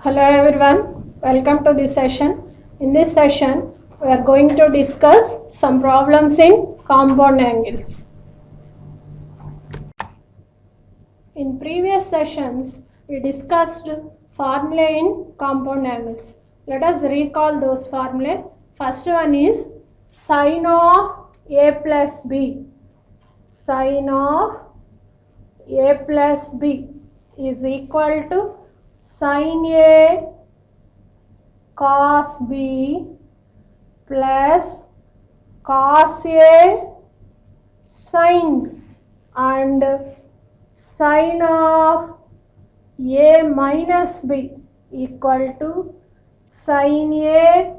Hello everyone, welcome to this session. In this session, we are going to discuss some problems in compound angles. In previous sessions, we discussed formulae in compound angles. Let us recall those formulae. First one is sin of A plus B. Sin of A plus B is equal to sin A cos B plus cos A sin B, and sin of A minus B equal to sin A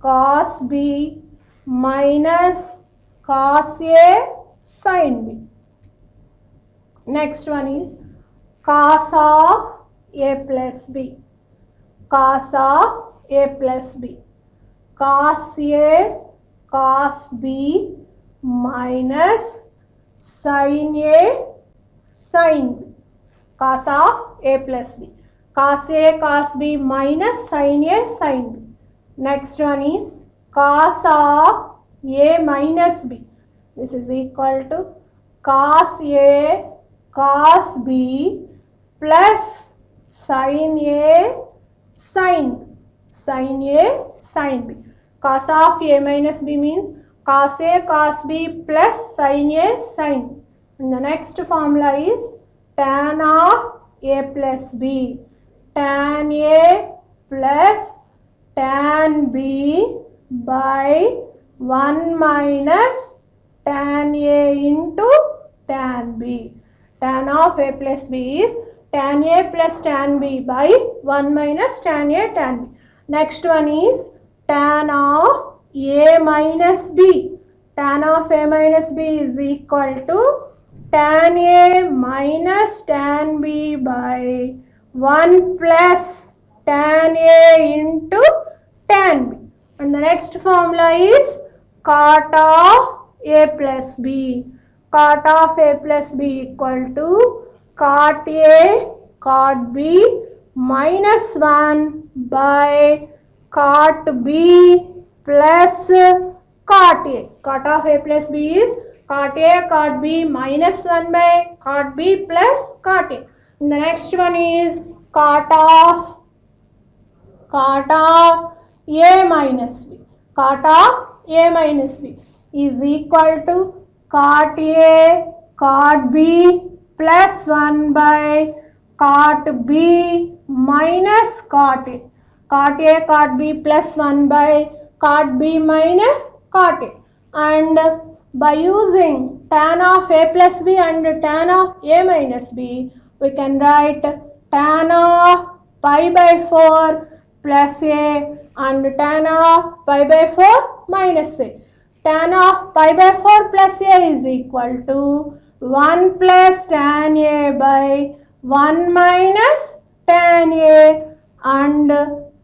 cos B minus cos A sin B. Next one is cos of A plus B. Cos of A plus B. Cos A cos B minus sin A sin B. Cos of A plus B. Cos A cos B minus sin A sin B. Next one is cos of A minus B. This is equal to cos A cos B plus sin A sin B. Sin A sin B. Cos of A minus B means cos A cos B plus sin A sin B. And the next formula is tan of A plus B. Tan A plus tan B by 1 minus tan A into tan B. Tan of A plus B is tan A plus tan B by 1 minus tan A tan B. Next one is tan of A minus B. Tan of A minus B is equal to tan A minus tan B by 1 plus tan A into tan B. And the next formula is cot of A plus B. Cot of A plus B equal to cot A cot B minus 1 by cot B plus cot A. Cot of A plus B is cot A cot B minus 1 by cot B plus cot A. And the next one is cot of A minus B. Cot of A minus B is equal to cot A cot B plus 1 by cot B minus cot A. Cot A cot B plus 1 by cot B minus cot A. And by using tan of A plus B and tan of A minus B, we can write tan of pi by 4 plus A and tan of pi by 4 minus A. Tan of pi by 4 plus A is equal to 1 plus tan A by 1 minus tan A, and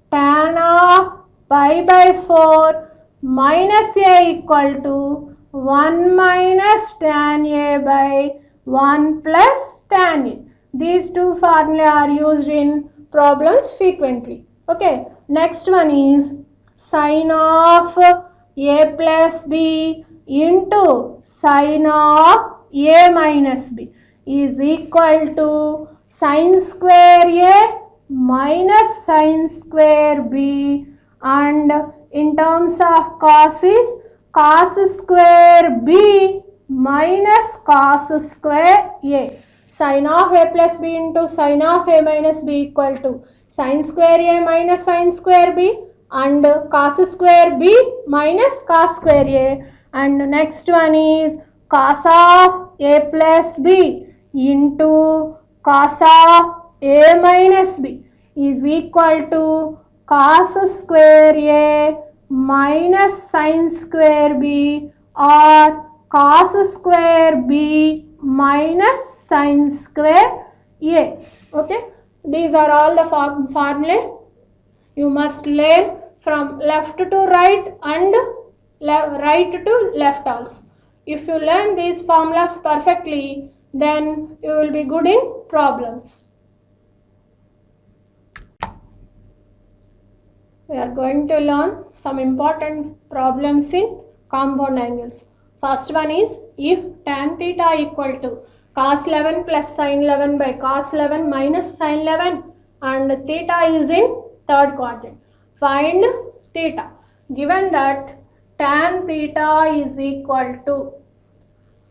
tan of pi by 4 minus A equal to 1 minus tan A by 1 plus tan A. These two formulae are used in problems frequently. Okay, next one is sin of A plus B into sin of A minus B is equal to sin square A minus sin square B, and in terms of cos is cos square B minus cos square A. Sin of A plus B into sin of A minus B equal to sin square A minus sin square B and cos square B minus cos square A. And next one is cos of A plus B into cos of A minus B is equal to cos square A minus sin square B or cos square B minus sin square A. Okay, these are all the formulae. You must learn from left to right and right to left also. If you learn these formulas perfectly, then you will be good in problems. we are going to learn some important problems in compound angles. First one is, if tan theta equal to cos 11 plus sin 11 by cos 11 minus sin 11 and theta is in third quadrant, find theta. Given that tan theta is equal to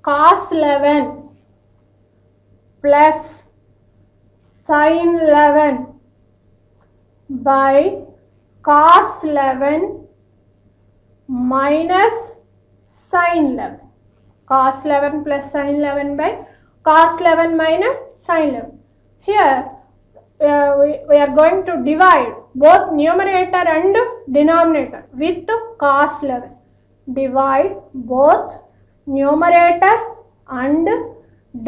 cos 11 plus sin 11 by cos 11 minus sin 11. Cos 11 plus sin 11 by cos 11 minus sin 11. Here we are going to divide both numerator and denominator with cos 11. Divide both numerator and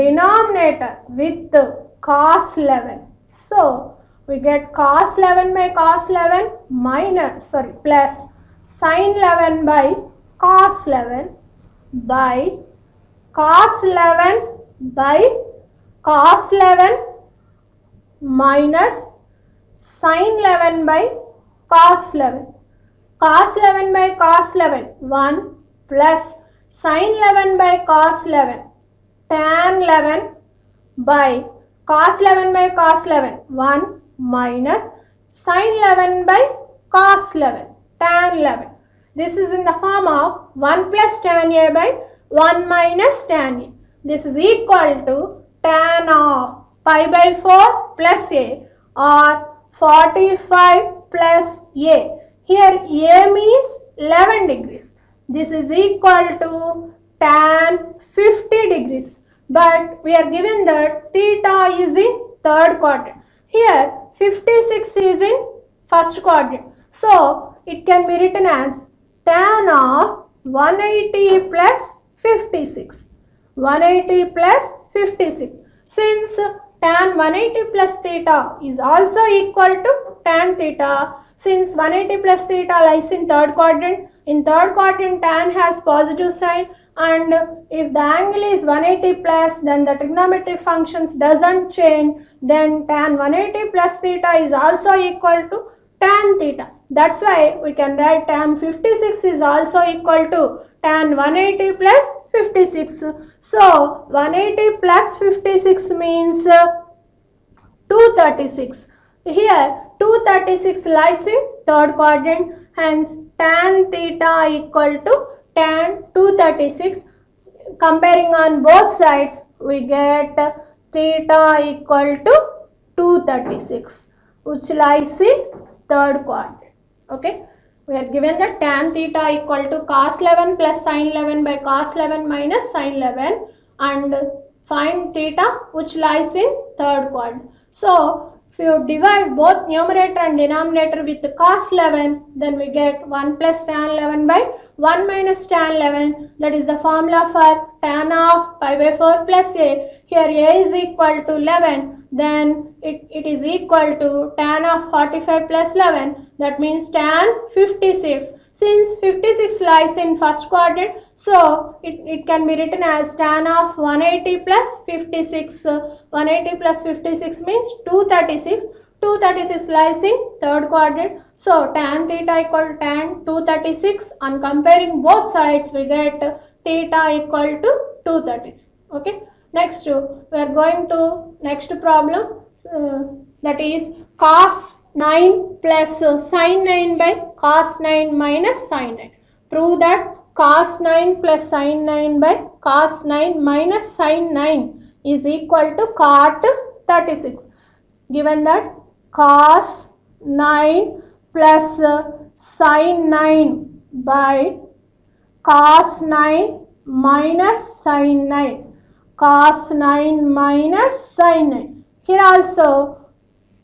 denominator with cos 11. So we get cos 11 by cos 11 plus sin 11 by cos 11 by cos 11 by cos 11 minus sin 11 by cos 11. Cos 11 by cos 11 1 plus sin 11 by cos 11 tan 11 by cos 11 by cos 11 1 minus sin 11 by cos 11 tan 11. This is in the form of 1 plus tan A by 1 minus tan A. This is equal to tan of pi by 4 plus A or 45 plus A. Here A means 11 degrees. This is equal to tan 50 degrees. But we are given that theta is in third quadrant. Here 56 is in first quadrant. So it can be written as tan of 180 plus 56. 180 plus 56. Since tan 180 plus theta is also equal to tan theta, since 180 plus theta lies in third quadrant tan has positive sign, and if the angle is 180 plus, then the trigonometric functions doesn't change, then tan 180 plus theta is also equal to tan theta. That's why we can write tan 56 is also equal to tan 180 plus 56. So 180 plus 56 means 236. Here 236 lies in third quadrant, hence tan theta equal to tan 236. Comparing on both sides, we get theta equal to 236, which lies in third quadrant. Okay, we are given that tan theta equal to cos 11 plus sin 11 by cos 11 minus sin 11, and find theta which lies in third quadrant. So if you divide both numerator and denominator with cos 11, then we get 1 plus tan 11 by 1 minus tan 11. That is the formula for tan of pi by 4 plus A. Here A is equal to 11. Then it is equal to tan of 45 plus 11. That means tan 56. Since 56 lies in first quadrant, so it can be written as tan of 180 plus 56. 180 plus 56 means 236. 236 lies in third quadrant. So tan theta equal to tan 236. On comparing both sides, we get theta equal to 236. Okay. Next, we are going to next problem, that is cos 9 plus sin 9 by cos 9 minus sin 9. Prove that cos 9 plus sin 9 by cos 9 minus sin 9 is equal to cot 36. Given that cos 9 plus sin 9 by cos 9 minus sin 9. Cos 9 minus sin 9. Here also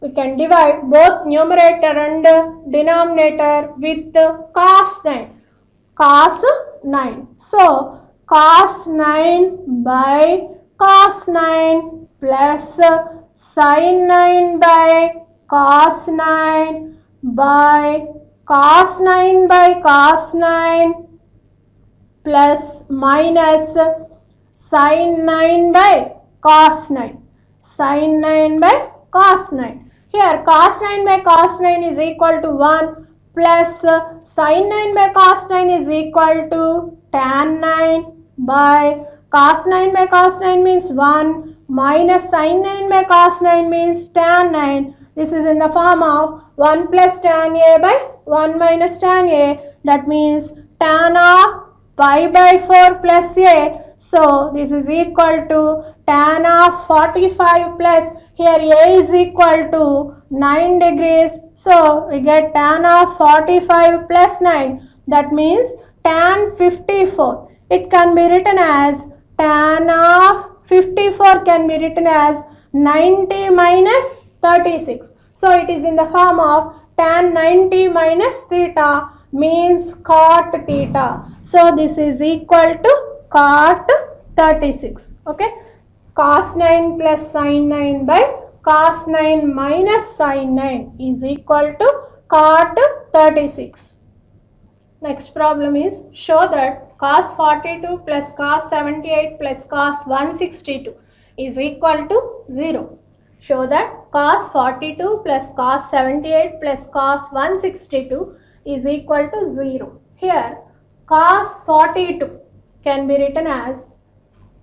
we can divide both numerator and denominator with cos 9. Cos 9. So cos 9 by cos 9 plus sin 9 by cos 9 by cos 9 by cos 9 plus minus sin 9 by cos 9. Sin 9 by cos 9. Here cos 9 by cos 9 is equal to 1 plus sin 9 by cos 9 is equal to tan 9 by cos 9 by cos 9 means 1 minus sin 9 by cos 9 means tan 9. This is in the form of 1 plus tan A by 1 minus tan A. That means tan of pi by 4 plus A. So this is equal to tan of 45 plus, here A is equal to 9 degrees. So we get tan of 45 plus 9. That means tan 54. It can be written as tan of 54 can be written as 90 minus 36. So it is in the form of tan 90 minus theta means cot theta. So this is equal to cot 36. Okay. Cos 9 plus sin 9 by cos 9 minus sin 9 is equal to cot 36. Next problem is show that cos 42 plus cos 78 plus cos 162 is equal to 0. Show that cos 42 plus cos 78 plus cos 162 is equal to 0. Here cos 42 can be written as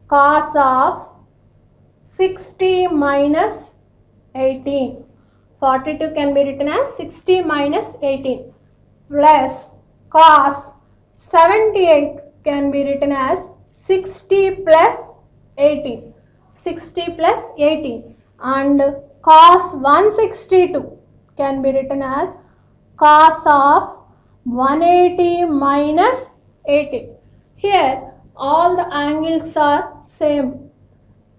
cos of 60 minus 18. 42 can be written as 60 minus 18 plus cos 78 can be written as 60 plus 18. 60 plus 18 and cos 162 can be written as cos of 180 minus 18. Here all the angles are same.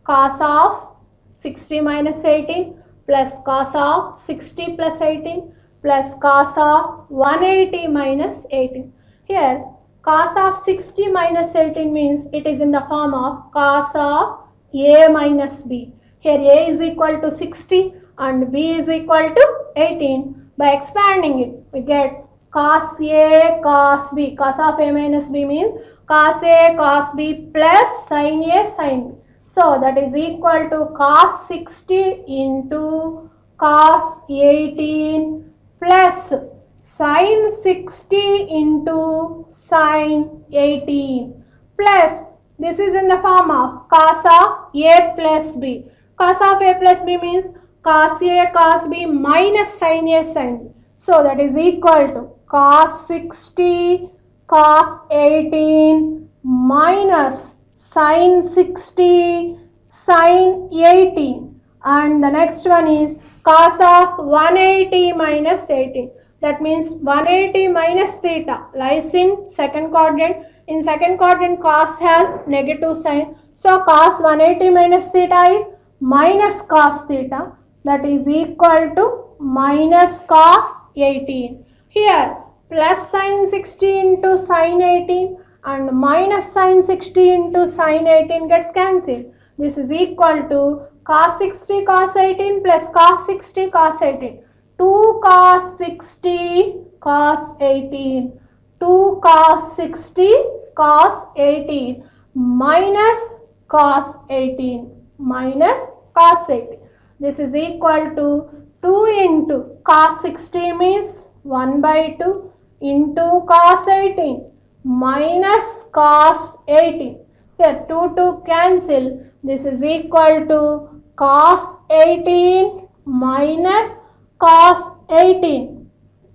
Cos of 60 minus 18 plus cos of 60 plus 18 plus cos of 180 minus 18. Here cos of 60 minus 18 means it is in the form of cos of A minus B. Here A is equal to 60 and B is equal to 18. By expanding it, we get cos A cos B. Cos of A minus B means cos A cos B plus sin A sin B. So that is equal to cos 60 into cos 18 plus sin 60 into sin 18 plus this is in the form of cos of A plus B. Cos of A plus B means cos A cos B minus sin A sin B. So that is equal to cos 60 cos 18 minus sin 60 sin 18 and the next one is cos of 180 minus 18. That means 180 minus theta lies in second quadrant. In second quadrant cos has negative sign. So cos 180 minus theta is minus cos theta, that is equal to minus cos 18. Here plus sin 60 into sin 18 and minus sin 60 into sin 18 gets cancelled. This is equal to cos 60 cos 18 plus cos 60 cos 18. 2 cos 60 cos 18. 2 cos 60 cos 18 minus cos 18 minus cos 18. This is equal to 2 into cos 60 means 1 by 2 into cos 18 minus cos 18. Here 2 cancel. This is equal to cos 18 minus cos 18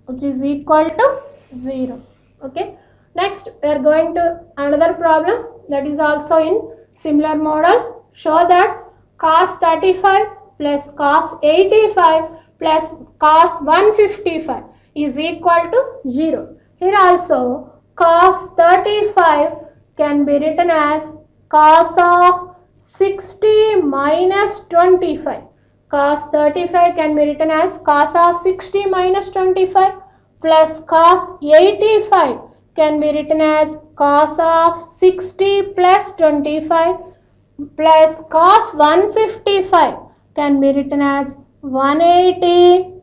which is equal to 0. Okay. Next we are going to another problem that is also in similar model. Show that cos 35 plus cos 85 plus cos 155 is equal to 0. Here also cos 35 can be written as cos of 60 minus 25. Cos 35 can be written as cos of 60 minus 25 plus cos 85 can be written as cos of 60 plus 25 plus cos 155 can be written as 180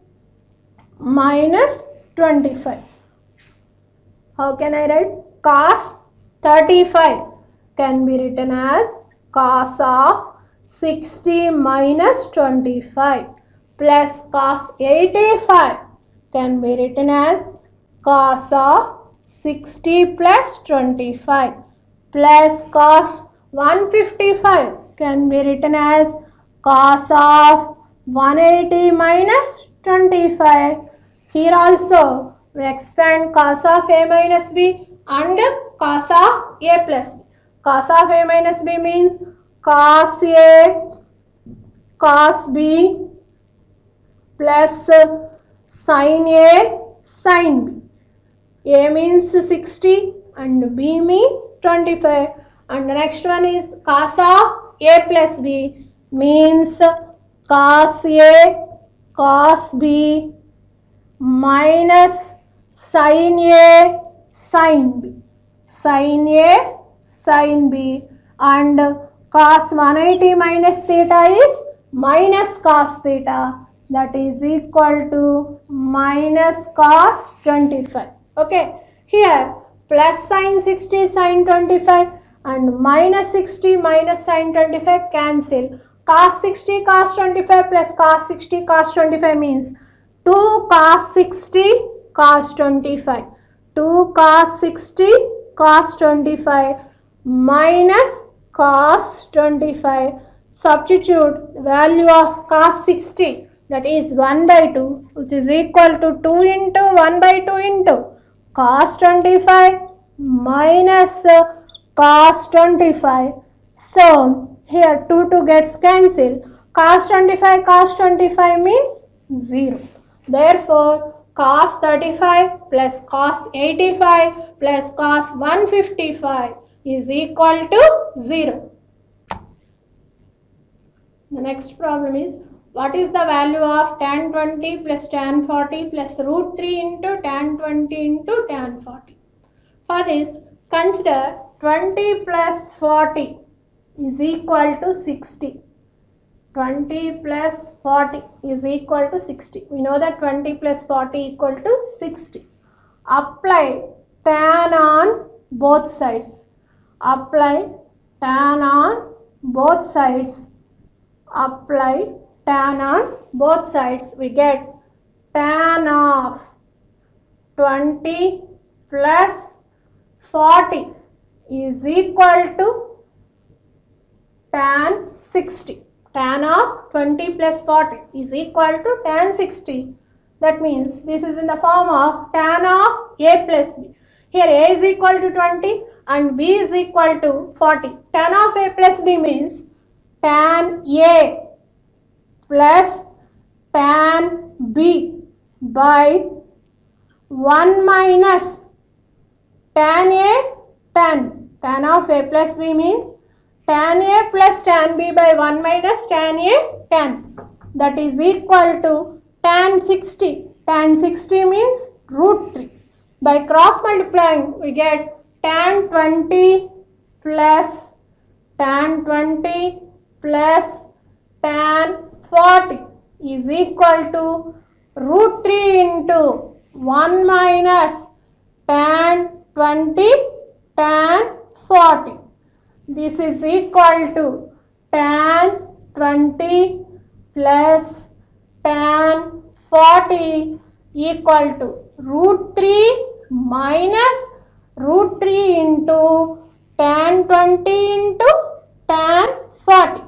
minus 25. How can I write? Cos 35 can be written as cos of 60 minus 25 plus cos 85 can be written as cos of 60 plus 25 plus cos 155 can be written as cos of 180 minus 25. Here also we expand cos of a minus b and cos of a plus b. Cos of a minus b means cos a cos b plus sin a sin b. A means 60 and b means 25, and the next one is cos of a plus b means cos a cos b minus sin a sin b, sin a sin b, and cos 180 minus theta is minus cos theta, that is equal to minus cos 25. Okay, here plus sin 60 sin 25 and minus 60 minus sin 25 cancel. Cos 60 cos 25 plus cos 60 cos 25 means 2 cos 60 cos 25. 2 cos 60 cos 25 minus cos 25. Substitute value of cos 60, that is 1 by 2, which is equal to 2 into 1 by 2 into cos 25 minus cos 25. So here 2 gets cancelled. Cos 25 means 0. Therefore cos 35 plus cos 85 plus cos 155 is equal to 0. The next problem is, what is the value of tan 20 plus tan 40 plus root 3 into tan 20 into tan 40? For this, consider 20 plus 40 is equal to 60. 20 plus 40 is equal to 60. We know that 20 plus 40 equal to 60. Apply tan on both sides. Apply tan on both sides. Apply tan on both sides. We get tan of 20 plus 40 is equal to tan 60. Tan of 20 plus 40 is equal to tan 60. That means this is in the form of tan of a plus b. Here a is equal to 20 and b is equal to 40. Tan of a plus b means tan a plus tan b by 1 minus tan a tan. Tan of a plus b means tan a plus tan b by 1 minus tan a tan. That is equal to tan 60. Tan 60 means root 3. By cross multiplying, we get tan 20 plus tan 20 plus tan 40 is equal to root 3 into 1 minus tan 20 tan 40. This is equal to tan 20 plus tan 40 equal to root 3 minus root 3 into tan 20 into tan 40.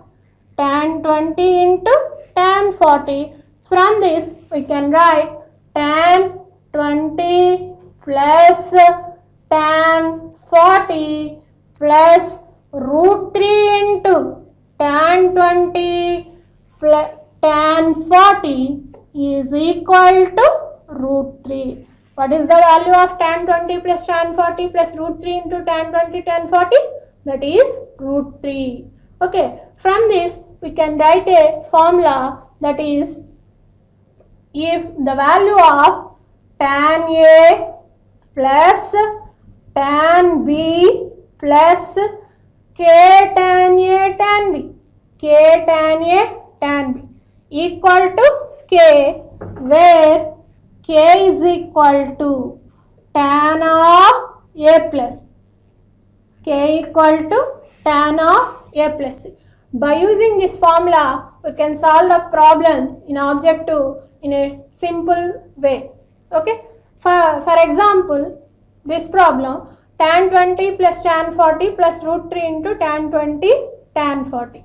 Tan 20 into tan 40. From this we can write tan 20 plus tan 40 plus root 3 into tan 20 plus tan 40 is equal to root 3. What is the value of tan 20 plus tan 40 plus root 3 into tan 20 tan 40? That is root 3. Okay, from this we can write a formula, that is, if the value of tan A plus tan B plus K tan A tan B, K tan A tan B equal to K, where K is equal to tan of A plus B. K equal to tan of A plus C. By using this formula, we can solve the problems in objective in a simple way. Okay. For example, this problem, tan 20 plus tan 40 plus root 3 into tan 20 tan 40.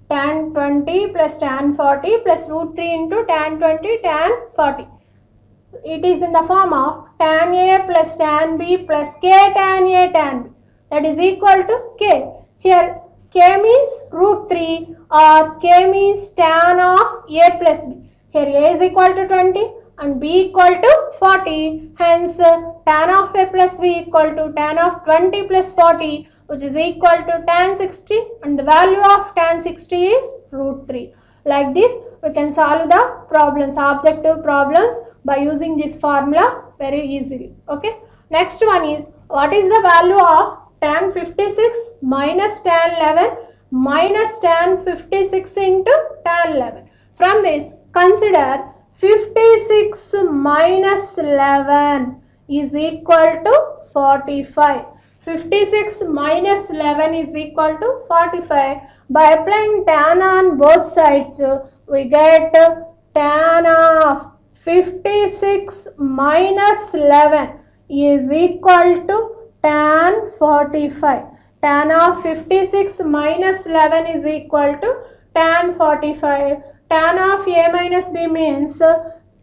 Tan 20 plus tan 40 plus root 3 into tan 20 tan 40. It is in the form of tan A plus tan B plus k tan A tan B, that is equal to k. Here k means root 3 or k means tan of A plus B. Here A is equal to 20 and B equal to 40. Hence tan of A plus B equal to tan of 20 plus 40, which is equal to tan 60, and the value of tan 60 is root 3. Like this, we can solve the problems, objective problems, by using this formula very easily. Okay. Next one is, what is the value of tan 56 minus tan 11 minus tan 56 into tan 11? From this, consider 56 minus 11 is equal to 45. 56 minus 11 is equal to 45. By applying tan on both sides, we get tan of 56 minus 11 is equal to tan 45. Tan of 56 minus 11 is equal to tan 45. Tan of A minus B means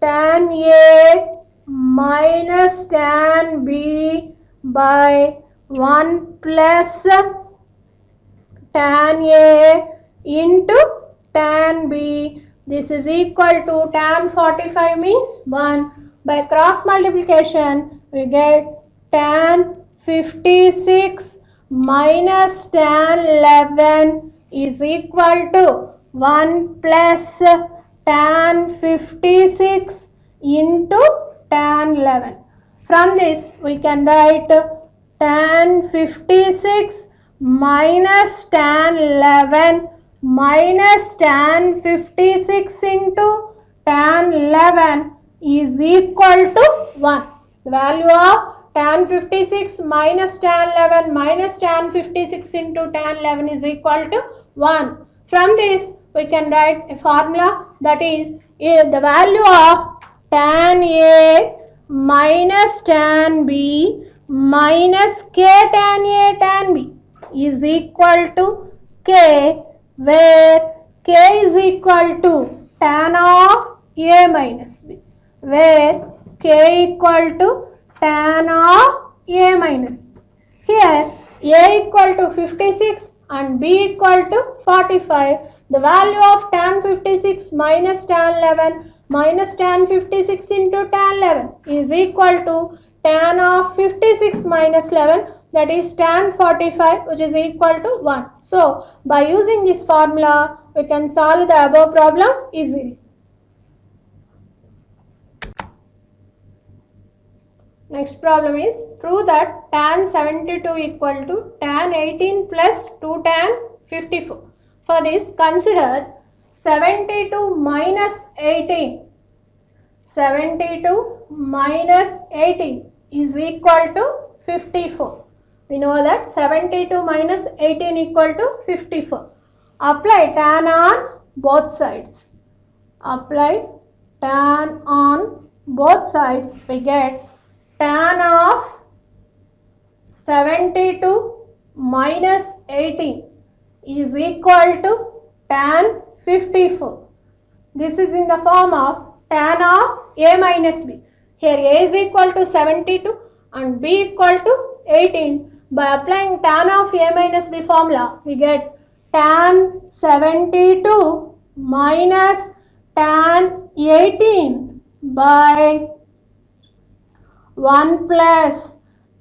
tan A minus tan B by 1 plus tan A into tan B. This is equal to tan 45 means 1. By cross multiplication, we get tan 56 minus tan 11 is equal to 1 plus tan 56 into tan 11. From this, we can write tan 56 minus tan 11 minus tan 56 into tan 11 is equal to 1. The value of tan 56 minus tan 11 minus tan 56 into tan 11 is equal to 1. From this, we can write a formula, that is the value of tan A minus tan B minus k tan A tan B is equal to k, where k is equal to tan of A minus B, where k equal to tan of A minus B. Here A equal to 56 and B equal to 45. The value of tan 56 minus tan 11 minus tan 56 into tan 11 is equal to tan of 56 minus 11, that is tan 45, which is equal to 1. So, by using this formula, we can solve the above problem easily. Next problem is, prove that tan 72 equal to tan 18 plus 2 tan 54. For this, consider 72 minus 18. 72 minus 18 is equal to 54. We know that 72 minus 18 equal to 54. Apply tan on both sides. Apply tan on both sides. We get tan of 72 minus 18 is equal to tan 54. This is in the form of tan of A minus B. Here A is equal to 72 and B equal to 18. By applying tan of A minus B formula, we get tan 72 minus tan 18 by 1 plus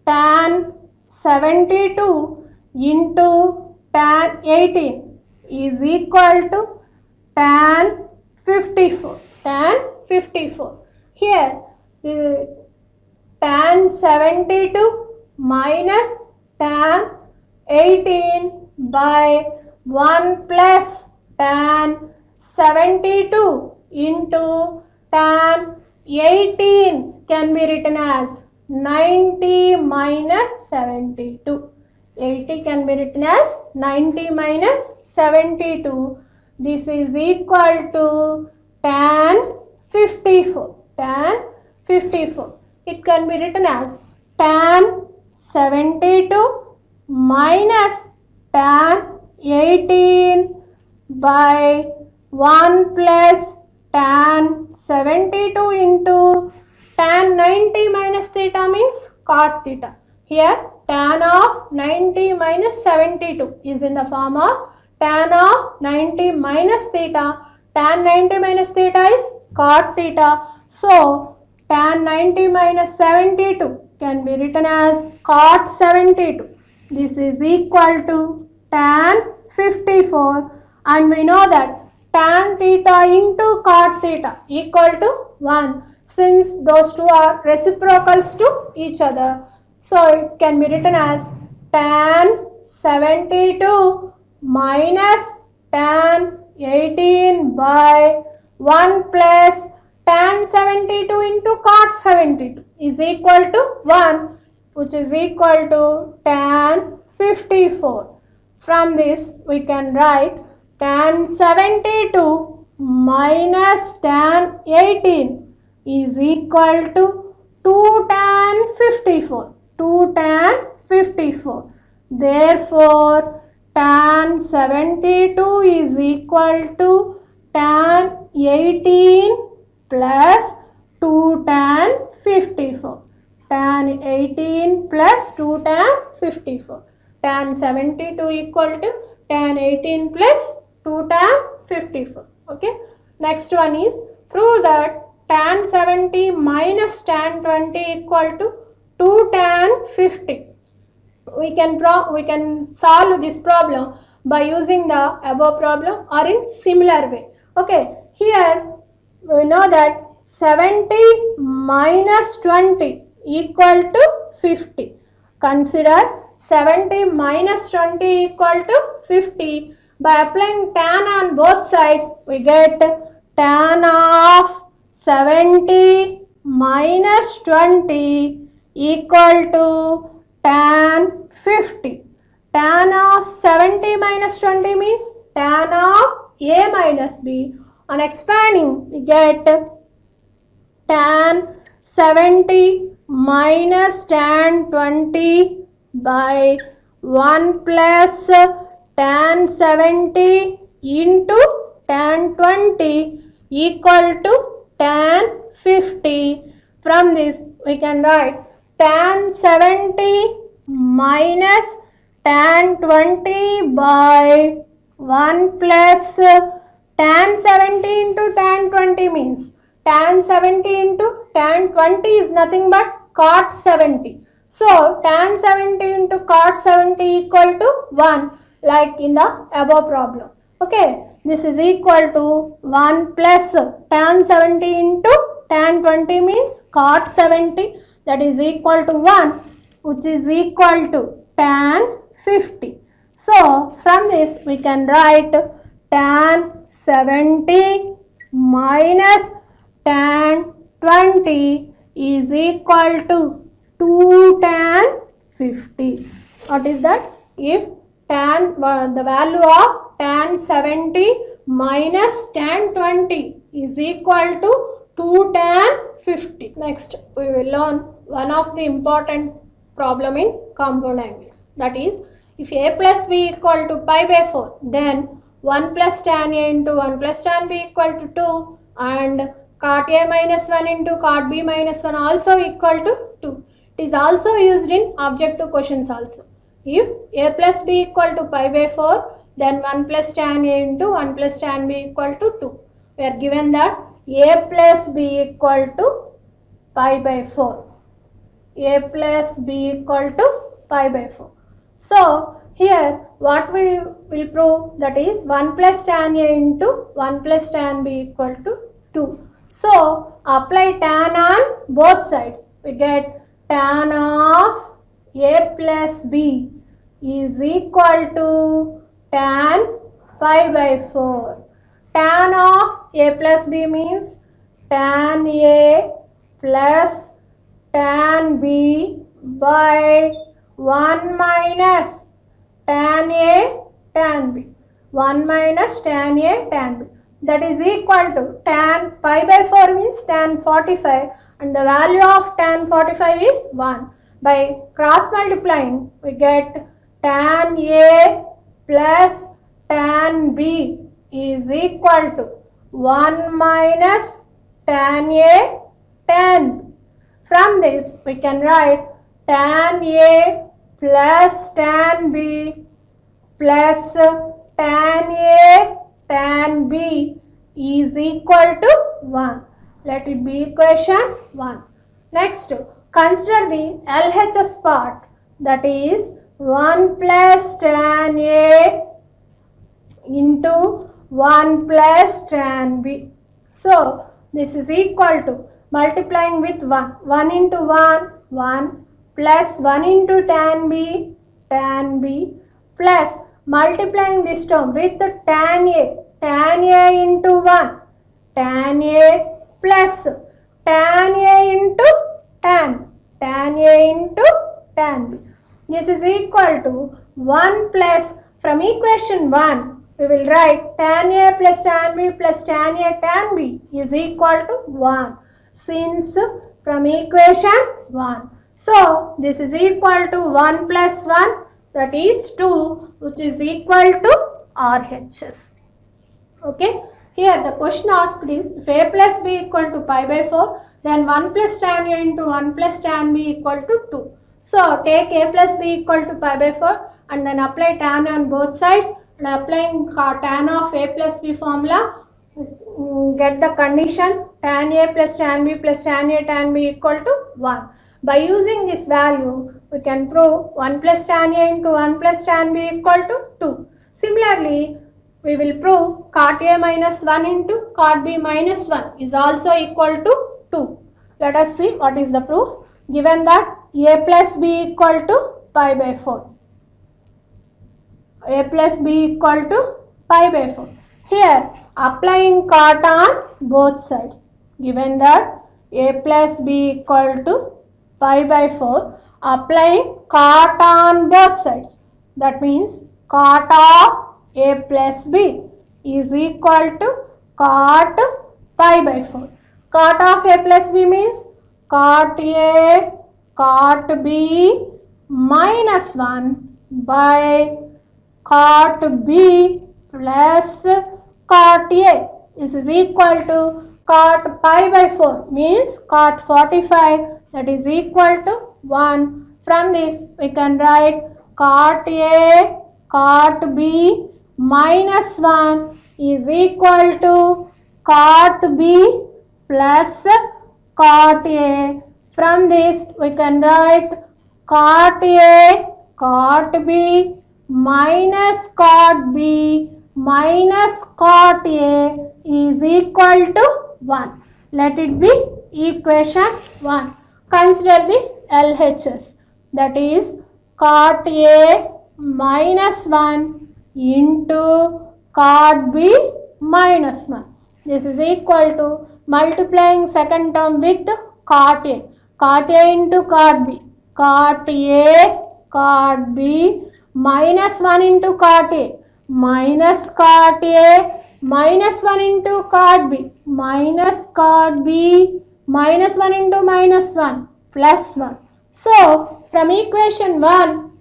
tan 72 into tan 18 is equal to tan 54. Tan 54. Here tan 72 minus tan 18 by 1 plus tan 72 into tan 18 can be written as 90 minus 72. 80 can be written as 90 minus 72. This is equal to tan 54. Tan 54. it can be written as tan 72 minus tan 18 by 1 plus tan 72 into tan 90 minus theta means cot theta. Here tan of 90 minus 72 is in the form of tan of 90 minus theta. Tan 90 minus theta is cot theta. So tan 90 minus 72 can be written as cot 72. This is equal to tan 54, and we know that tan theta into cot theta equal to 1, since those two are reciprocals to each other. So it can be written as tan 72 minus tan 18 by 1 plus tan 72 into cot 72 is equal to 1, which is equal to tan 54. From this we can write tan 72 minus tan 18 is equal to 2 tan 54. 2 tan 54. Therefore, tan 72 is equal to tan 18 plus 2 tan 54. Tan 18 plus 2 tan 54. Tan 72 equal to tan 18 plus 2 tan 54. Okay. Next one is prove that tan 70 minus tan 20 equal to 2 tan 50. We can solve this problem by using the above problem or in similar way. Okay, here we know that 70 minus 20 equal to 50. Consider 70 minus 20 equal to 50. By applying tan on both sides, we get tan of 70 minus 20 equal to tan 50. Tan of 70 minus 20 means tan of A minus B. On expanding, we get tan 70 minus tan 20 by 1 plus tan 70 into tan 20 equal to tan 50. From this, we can write tan 70 minus tan 20 by 1 plus tan 70 into tan 20 means tan 70 into tan 20 is nothing but cot 70. So tan 70 into cot 70 equal to 1, like in the above problem. Okay, this is equal to 1 plus tan 70 into tan 20 means cot 70, that is equal to 1, which is equal to tan 50. So from this we can write tan 70 minus tan 20 is equal to 2 tan 50. What is that? If the value of tan 70 minus tan 20 is equal to 2 tan 50. Next, we will learn one of the important problem in compound angles. That is, if a plus b equal to pi by 4, then 1 plus tan a into 1 plus tan b equal to 2, and cot a minus 1 into cot b minus 1 also equal to 2. It is also used in objective questions also. If a plus b equal to pi by 4, then 1 plus tan a into 1 plus tan b equal to 2. We are given that a plus b equal to pi by 4. A plus b equal to pi by 4. So here what we will prove, that is 1 plus tan a into 1 plus tan b equal to 2. So apply tan on both sides. We get tan of a plus b is equal to tan pi by 4. Tan of a plus b means tan a plus tan b by 1 minus tan a tan b. 1 minus tan a tan b. That is equal to tan pi by 4 means tan 45, and the value of tan 45 is 1. By cross multiplying, we get tan A plus tan B is equal to 1 minus tan A tan B. From this, we can write tan A plus tan B plus tan A tan B is equal to 1. Let it be equation 1. Next, consider the LHS part, that is 1 plus tan A into 1 plus tan B. So, this is equal to multiplying with 1. 1 into 1, 1 plus 1 into tan B plus multiplying this term with tan A into 1, tan A plus tan A into tan A into tan B. This is equal to 1 plus, from equation 1, we will write tan A plus tan B plus tan A tan B is equal to 1. Since from equation 1. So, this is equal to 1 plus 1, that is 2, which is equal to RHS. Okay. Here the question asked is, if A plus B equal to pi by 4, then 1 plus tan A into 1 plus tan B equal to 2. So, take A plus B equal to pi by 4 and then apply tan on both sides, and applying tan of A plus B formula, get the condition tan A plus tan B plus tan A tan B equal to 1. By using this value, we can prove 1 plus tan A into 1 plus tan B equal to 2. Similarly, we will prove cot A minus 1 into cot B minus 1 is also equal to 2. Let us see what is the proof. Given that A plus B equal to pi by 4. A plus B equal to pi by 4. Here, applying cot on both sides. Given that A plus B equal to pi by 4, applying cot on both sides. That means cot of A plus B is equal to cot pi by 4. Cot of A plus B means cot A cot B minus 1 by cot B plus cot A. This is equal to cot pi by 4 means cot 45, that is equal to 1. From this we can write cot A cot B minus 1 is equal to cot B plus cot A. From this we can write cot A cot B minus cot B minus cot A is equal to 1. Let it be equation 1. Consider the LHS, that is cot A minus 1 into cot B minus 1. This is equal to multiplying second term with cot A. Cot A into cot B. Cot A cot B minus 1 into cot A minus cot A minus 1 into cot B minus cot B minus 1 into minus 1 plus 1. So, from equation 1,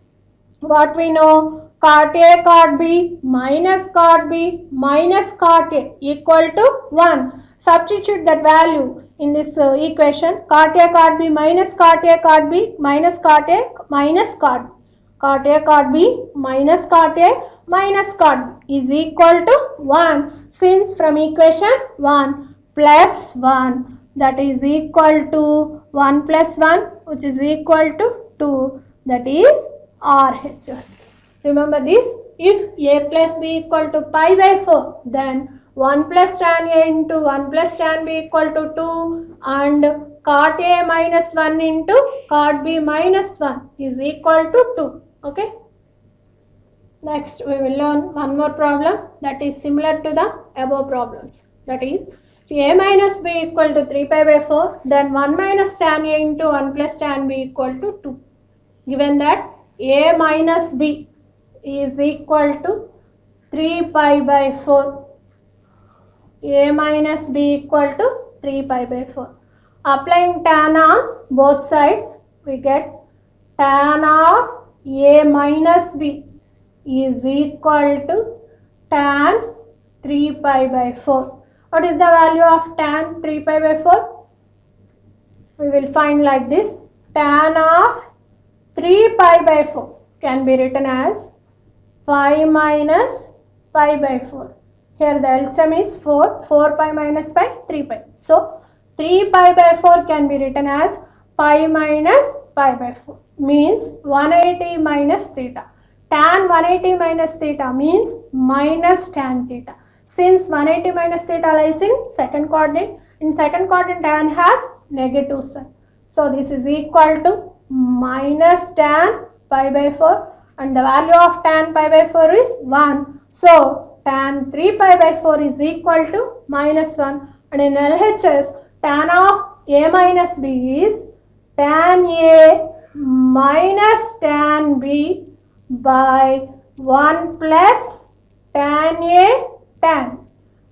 what we know, cot A cot B minus cot B minus cot A equal to 1. Substitute that value in this equation. Cot A cot B minus cot A cot B minus cot A minus cot B. Cot A cot B minus cot A minus cot B is equal to 1. Since from equation 1 plus 1, that is equal to 1 plus 1, which is equal to 2, that is RHS. Remember this, if A plus B equal to pi by 4, then 1 plus tan A into 1 plus tan B equal to 2 and cot A minus 1 into cot B minus 1 is equal to 2. Okay. Next, we will learn one more problem that is similar to the above problems. That is, if A minus B equal to 3 pi by 4, then 1 minus tan A into 1 plus tan B equal to 2. Given that A minus B is equal to 3 pi by 4. A minus B equal to 3 pi by 4. Applying tan on both sides, we get tan of a minus b is equal to tan 3 pi by 4. What is the value of tan 3 pi by 4? We will find like this. Tan of 3 pi by 4 can be written as pi minus pi by 4. Here the LCM is 4. 4 pi minus pi, 3 pi. So 3 pi by 4 can be written as pi minus pi by 4. Means 180 minus theta. Tan 180 minus theta means minus tan theta. Since 180 minus theta lies in second quadrant, in second quadrant tan has negative sign. So this is equal to minus tan pi by 4 and the value of tan pi by 4 is 1. So tan 3 pi by 4 is equal to minus 1, and in LHS tan of a minus b is tan a minus tan b by 1 plus tan a tan.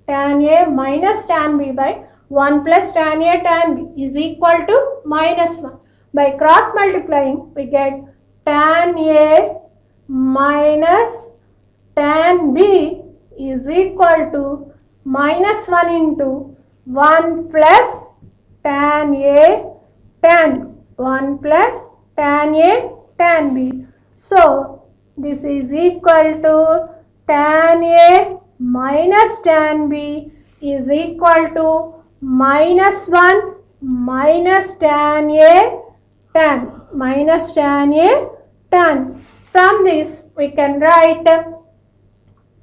Tan a minus tan b by 1 plus tan a tan b is equal to minus 1. By cross multiplying, we get tan a minus tan b is equal to minus 1 into 1 plus tan a tan 1 plus tan a tan b. So this is equal to tan a minus tan b is equal to minus 1 minus tan a tan. From this we can write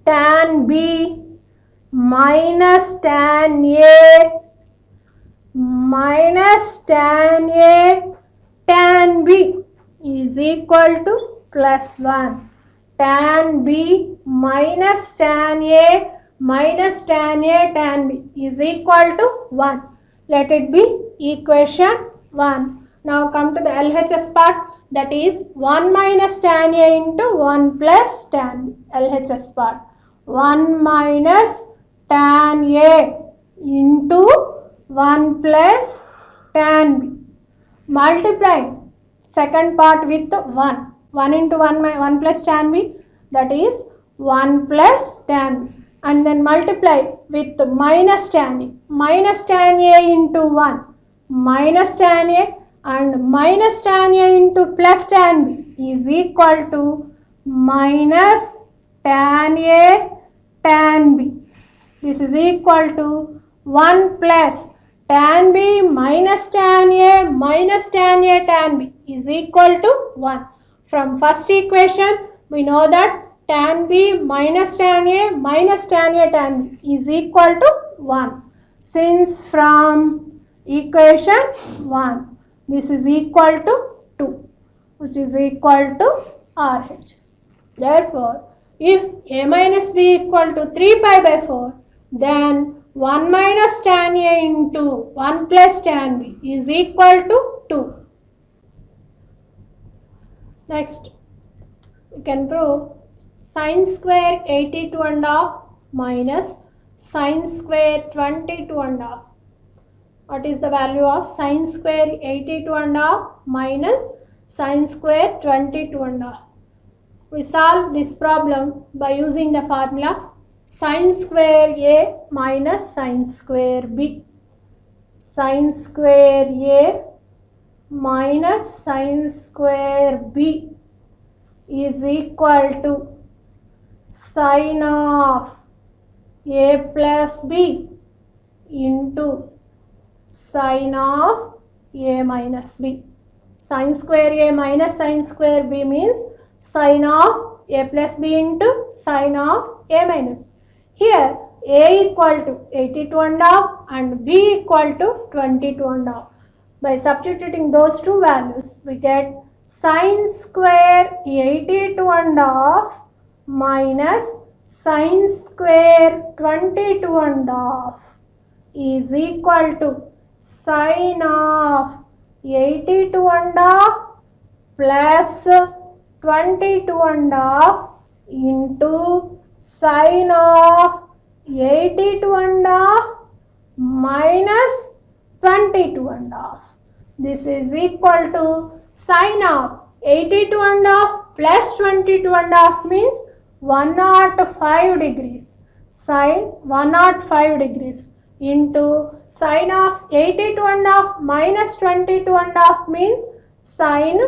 tan b minus tan a minus tan a tan b is equal to plus 1. Tan b minus tan a minus tan a tan b is equal to 1. Let it be equation 1. Now come to the LHS part, that is 1 minus tan a into 1 plus tan b. LHS part, 1 minus tan a into 1 plus tan b. Multiply second part with 1. 1 into 1 plus tan b, that is 1 plus tan b. And then multiply with minus tan a. Minus tan a into 1. Minus tan a and minus tan a into plus tan b is equal to minus tan a tan b. This is equal to 1 plus tan b minus tan a minus tan a tan b is equal to 1. From first equation, we know that tan b minus tan a minus tan a tan b is equal to 1. Since from equation 1, this is equal to 2, which is equal to RHS. Therefore, if a minus b equal to 3 pi by 4, then 1 minus tan a into 1 plus tan b is equal to 2. Next, we can prove sin square 82.5 minus sin square 22.5. What is the value of sin square 82.5 minus sin square 22.5? We solve this problem by using the formula sin square a minus sin square b. Sin square a minus sin square b is equal to sin of a plus b into sin of a minus b. Sin square a minus sin square b means sin of a plus b into sin of a minus. Here a equal to 82.5 and b equal to 22.5. By substituting those two values, we get sin square 82.5 minus sin square 22.5 is equal to sin of 82.5 plus 22.5 into sin of 82.5 minus 22 and half. This is equal to sine of 82 and half plus 22 and half means 105 degrees. Sine 105 degrees into sine of 82 and half minus 22 and half means sine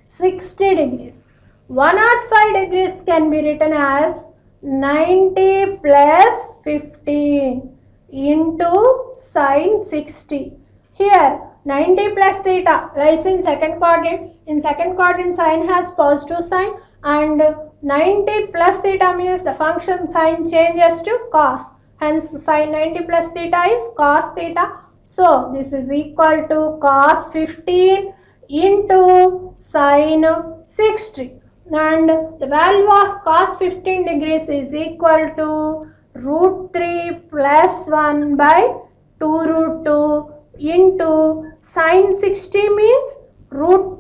60 degrees. 105 degrees can be written as 90 plus 15 into sine 60. Here 90 plus theta lies in second quadrant. In second quadrant sine has positive sign and 90 plus theta means the function sign changes to cos. Hence sine 90 plus theta is cos theta. So this is equal to cos 15 into sine 60. And the value of cos 15 degrees is equal to root 3 plus 1 by 2 root 2 into sine 60 means root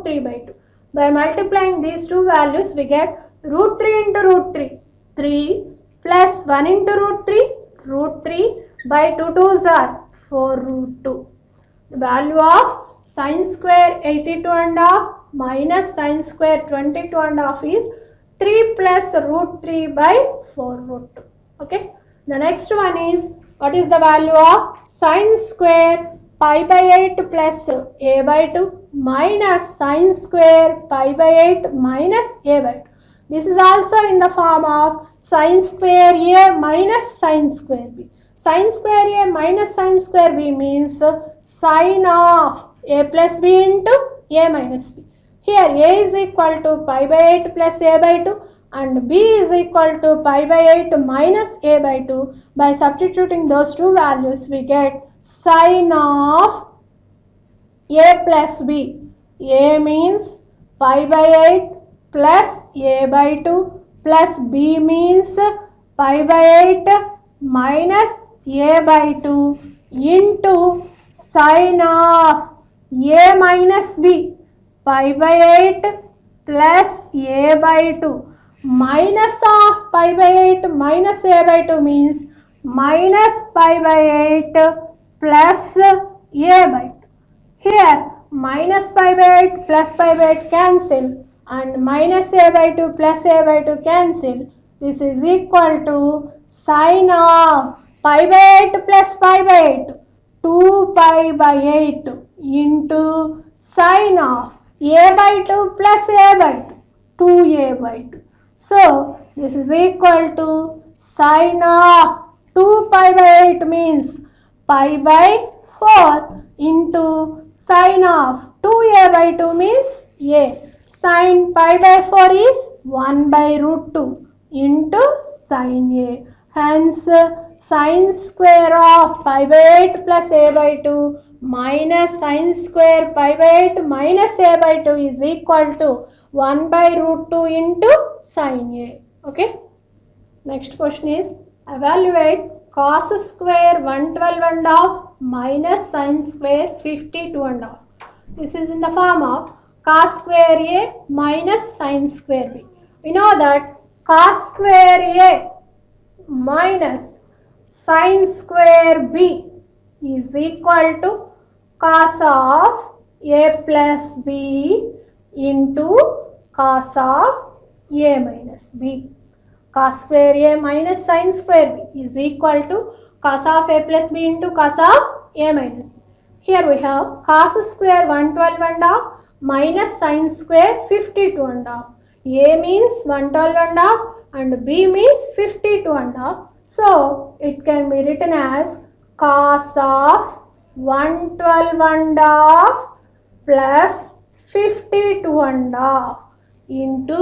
3 by 2. By multiplying these two values we get root 3 into root 3, 3 plus 1 into root 3 by 2 2s are 4 root 2. The value of sine square 82 and half minus sine square 22 and half is 3 plus root 3 by 4 root 2. Okay. The next one is, what is the value of sine square pi by 8 plus a by 2 minus sine square pi by 8 minus a by 2. This is also in the form of sine square a minus sine square b. Sine square a minus sine square b means sine of a plus b into a minus b. Here a is equal to pi by 8 plus a by 2 and b is equal to pi by 8 minus a by 2. By substituting those two values we get sine of a plus b. A means pi by 8 plus a by 2 plus b means pi by 8 minus a by 2 into sine of a minus b. Pi by 8 plus a by 2 minus of pi by 8 minus a by 2 means minus pi by 8 plus a by 2. Here minus pi by 8 plus pi by 8 cancel and minus a by 2 plus a by 2 cancel. This is equal to sine of pi by 8 plus pi by 8 2 pi by 8 into sine of a by 2 plus a by 2 2a by 2. So this is equal to sine of 2 pi by 8 means pi by 4 into sine of 2a by 2 means a. Sine pi by 4 is 1 by root 2 into sine a. Hence sine square of pi by 8 plus a by 2 minus sine square pi by 8 minus a by 2 is equal to 1 by root 2 into sine a. Okay. Next question is, evaluate cos square 112 and half minus sine square 52 and half. This is in the form of cos square a minus sine square b. We know that cos square a minus sine square b is equal to cos of a plus b into cos of a minus b. Cos square a minus sine square b is equal to cos of a plus b into cos of a minus b. Here we have cos square 112 and half minus sine square 52 and half. A means 112 and half and b means 52 and half. So it can be written as cos of 112 and half plus 52 and half into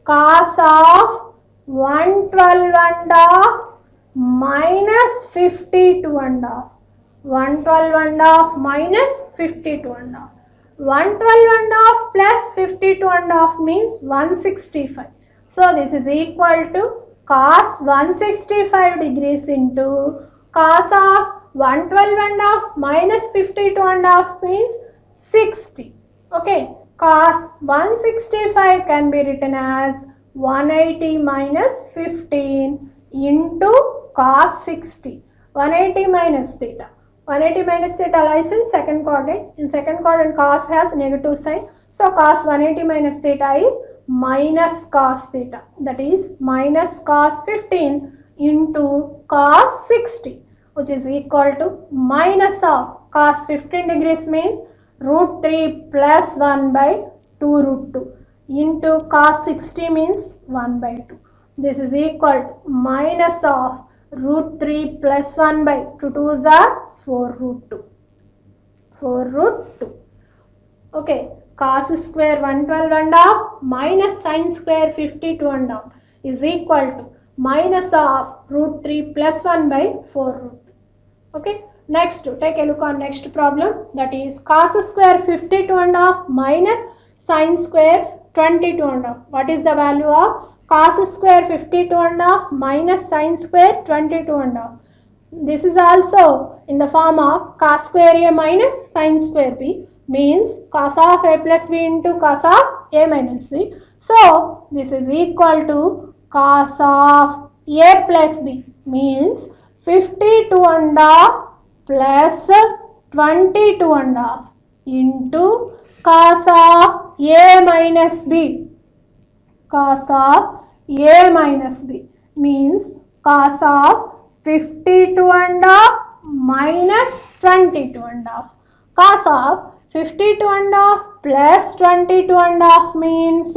cos of 112 and half minus 52 and half. 112 and half minus 52 and half. 112 and half plus 52 and half means 165. So this is equal to cos 165 degrees into cos of 112 and half minus 52 and half means 60. Okay, cos 165 can be written as 180 minus 15 into cos 60. 180 minus theta. 180 minus theta lies in second quadrant. In second quadrant, cos has negative sign. So cos 180 minus theta is minus cos theta. That is minus cos 15 into cos 60, which is equal to minus of cos 15 degrees means root 3 plus 1 by 2 root 2 into cos 60 means 1 by 2. This is equal to minus of root 3 plus 1 by 2 2s are 4 root 2. 4 root 2. Okay, cos square 112 and half minus sin square 52 and half is equal to minus of root 3 plus 1 by 4 root 2. Okay, next take a look on next problem, that is cos square 52 and half minus sin square 22 and half. What is the value of cos square 52 and half minus sin square 22 and half? This is also in the form of cos square a minus sin square b, means cos of a plus b into cos of a minus b. So this is equal to cos of a plus b, means 52 and half plus 22 and half into cos of a minus b. Cos of a minus b means cos of 52 and half minus 22 and half. Cos of 52 and half plus 22 and half means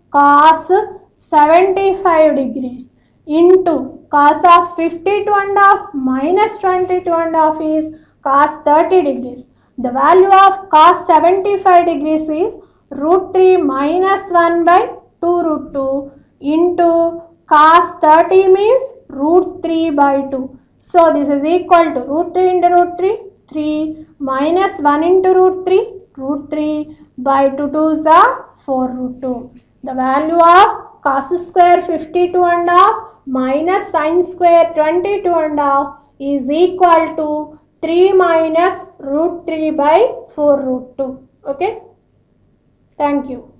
cos 75 degrees into cos of 52 and half minus 22 and half is cos 30 degrees. The value of cos 75 degrees is root 3 minus 1 by 2 root 2 into cos 30 means root 3 by 2. So this is equal to root 3 into root 3, 3 minus 1 into root 3 by 2 2s are 4 root 2. The value of cos square 52 and half minus sin square 22 and half is equal to 3 minus root 3 by 4 root 2. Okay. Thank you.